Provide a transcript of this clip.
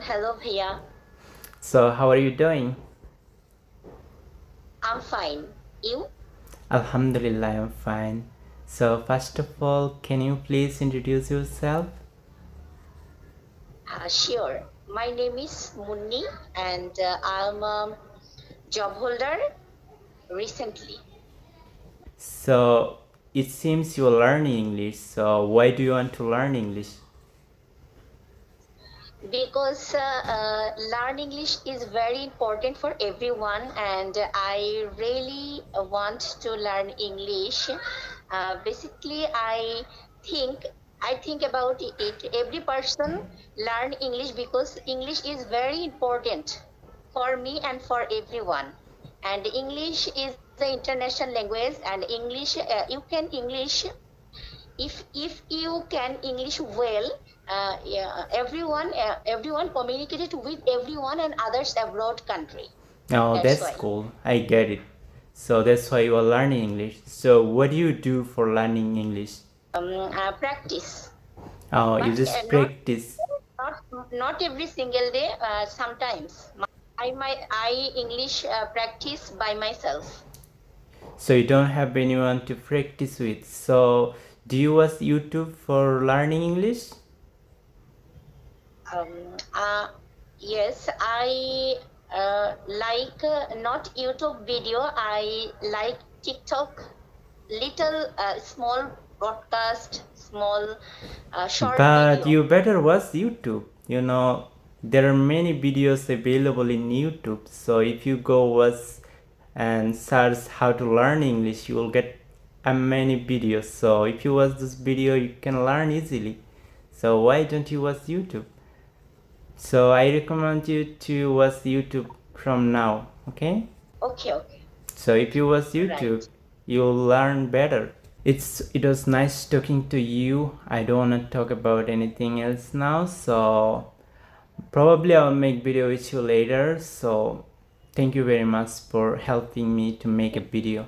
Hello, Bhaiya. So, how are you doing? I'm fine. You? Alhamdulillah, I'm fine. So, first of all, can you please introduce yourself? Sure. My name is Munni, and I'm a job holder recently So, it seems you're learning English. So, why do you want to learn English? because learn English is very important for everyone, and I really want to learn English. Basically, think I think about it. Every person learn English because English is very important for me and for everyone. And English is the international language, and English you can English if you can English well. Yeah, everyone communicated with everyone and others abroad country. Oh, That's that's why. cool. I get it. So, that's why you are learning English. So, what do you do for learning English? Practice, Oh, you but just practice. not every single day. Sometimes I English practice by myself. So, you don't have anyone to practice with. So, do you watch YouTube for learning English? Um, uh, yes, I like not YouTube video. I like TikTok, little small broadcast, small short But video. you better watch YouTube. There are many videos available in YouTube. So if you go watch and search how to learn English, you will get many videos. So if you watch this video, you can learn easily. So why don't you watch YouTube? So I recommend you to watch YouTube from now. Okay? Okay, okay, So if you watch YouTube, right. you'll learn better. It was nice talking to you. I don't want to talk about anything else now, so probably I'll make video with you later. So thank you very much for helping me to make a video.